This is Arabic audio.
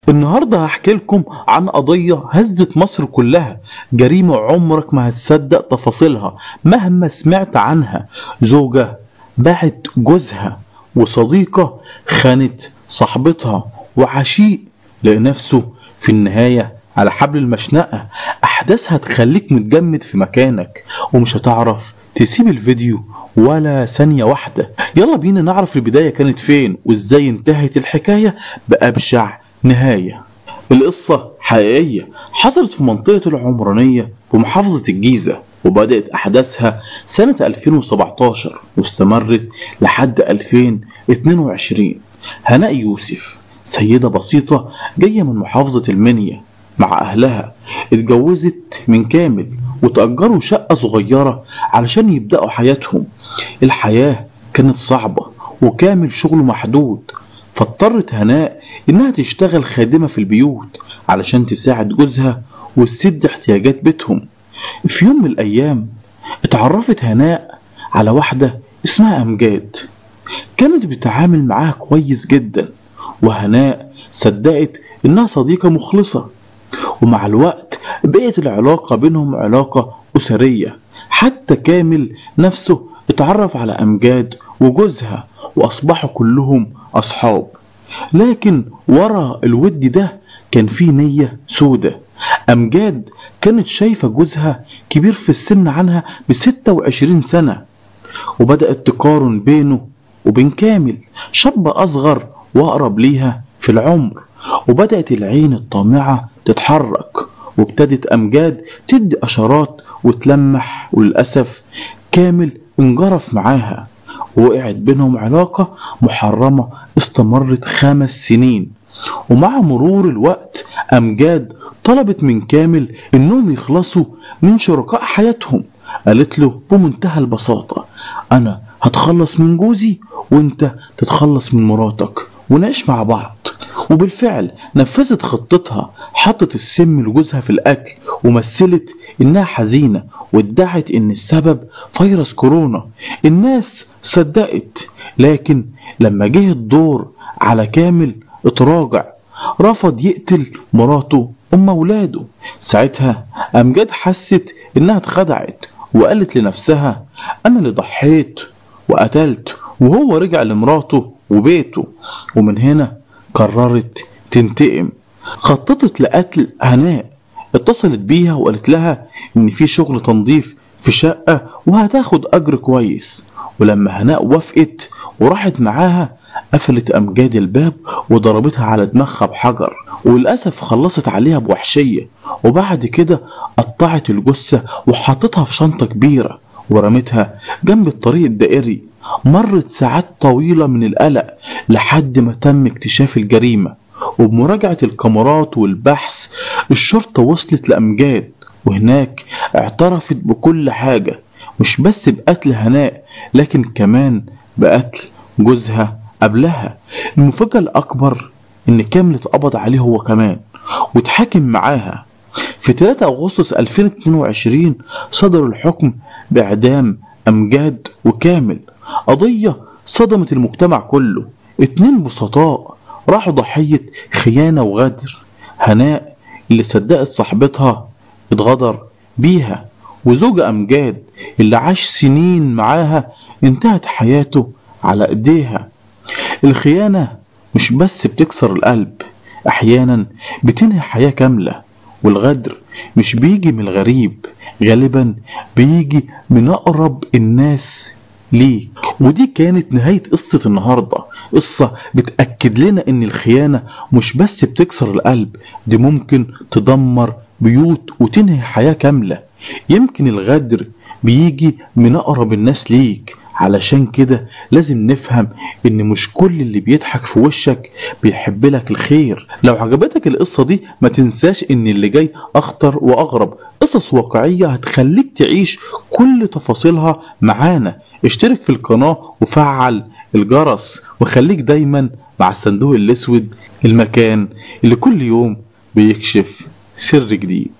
النهاردة هحكي لكم عن قضية هزت مصر كلها، جريمة عمرك ما هتصدق تفاصيلها مهما سمعت عنها. زوجة باعت جوزها، وصديقة خانت صاحبتها، وعشيق لنفسه في النهاية على حبل المشنقة. أحداث هتخليك متجمد في مكانك ومش هتعرف تسيب الفيديو ولا ثانية واحدة. يلا بينا نعرف البداية كانت فين وازاي انتهت الحكاية بأبشع نهاية. القصة حقيقية حصلت في منطقة العمرانية بمحافظة الجيزة، وبدأت أحداثها سنة 2017 واستمرت لحد 2022. هناء يوسف سيدة بسيطة جاية من محافظة المنيا مع أهلها، اتجوزت من كامل وتأجروا شقة صغيرة علشان يبدأوا حياتهم. الحياة كانت صعبة وكامل شغله محدود، فاضطرت هناء إنها تشتغل خادمة في البيوت علشان تساعد جوزها وتسد احتياجات بيتهم. في يوم من الأيام اتعرفت هناء على واحدة اسمها أمجاد، كانت بتتعامل معاها كويس جدا، وهناء صدقت إنها صديقة مخلصة. ومع الوقت بقت العلاقة بينهم علاقة أسرية، حتى كامل نفسه اتعرف على أمجاد وجوزها وأصبحوا كلهم أصحاب. لكن ورا الود ده كان فيه نية سودة. أمجاد كانت شايفة جوزها كبير في السن عنها ب26 سنة، وبدأت تقارن بينه وبين كامل، شاب أصغر وأقرب ليها في العمر. وبدأت العين الطامعة تتحرك، وابتدت أمجاد تدي أشارات وتلمح، وللأسف كامل انجرف معاها، ووقعت بينهم علاقة محرمة استمرت 5 سنين. ومع مرور الوقت أمجاد طلبت من كامل إنهم يخلصوا من شركاء حياتهم. قالت له بمنتهى البساطة: أنا هتخلص من جوزي وانت تتخلص من مراتك ونعيش مع بعض. وبالفعل نفذت خطتها، حطت السم لجوزها في الأكل ومثلت إنها حزينة، وادعت إن السبب فيروس كورونا. الناس صدقت، لكن لما جه الدور على كامل اتراجع، رفض يقتل مراته أم أولاده. ساعتها أمجاد حست إنها اتخدعت، وقالت لنفسها: أنا اللي ضحيت وقتلت، وهو رجع لمراته وبيته. ومن هنا قررت تنتقم. خططت لقتل هناء، اتصلت بيها وقالت لها إن في شغل تنظيف في شقة وهتاخد أجر كويس. ولما هناء وافقت وراحت معاها، قفلت أمجاد الباب وضربتها على دماغها بحجر، وللأسف خلصت عليها بوحشية. وبعد كده قطعت الجثة وحطتها في شنطة كبيرة ورمتها جنب الطريق الدائري. مرت ساعات طويلة من القلق لحد ما تم اكتشاف الجريمة. وبمراجعة الكاميرات والبحث الشرطة وصلت لأمجاد، وهناك اعترفت بكل حاجة، مش بس بقتل هناء لكن كمان بقتل جوزها قبلها. المفاجأة الأكبر إن كامل اتقبض عليه هو كمان واتحاكم معاها. في 3 أغسطس 2022 صدر الحكم بإعدام أمجاد وكامل. قضية صدمت المجتمع كله. 2 بسطاء راحوا ضحية خيانة وغدر. هناء اللي صدقت صاحبتها اتغدر بيها، وزوج أمجاد اللي عاش سنين معاها انتهت حياته على ايديها. الخيانة مش بس بتكسر القلب، احيانا بتنهي حياة كاملة. والغدر مش بيجي من الغريب، غالبا بيجي من اقرب الناس ليك. ودي كانت نهاية قصة النهاردة، قصة بتأكد لنا ان الخيانة مش بس بتكسر القلب، دي ممكن تدمر بيوت وتنهي حياة كاملة. يمكن الغدر بيجي من اقرب الناس ليك، علشان كده لازم نفهم ان مش كل اللي بيضحك في وشك بيحب لك الخير. لو عجبتك القصة دي ما تنساش ان اللي جاي اخطر واغرب، قصص واقعية هتخليك تعيش كل تفاصيلها معانا. اشترك في القناة وفعل الجرس، وخليك دايما مع الصندوق الاسود، المكان اللي كل يوم بيكشف سر جديد.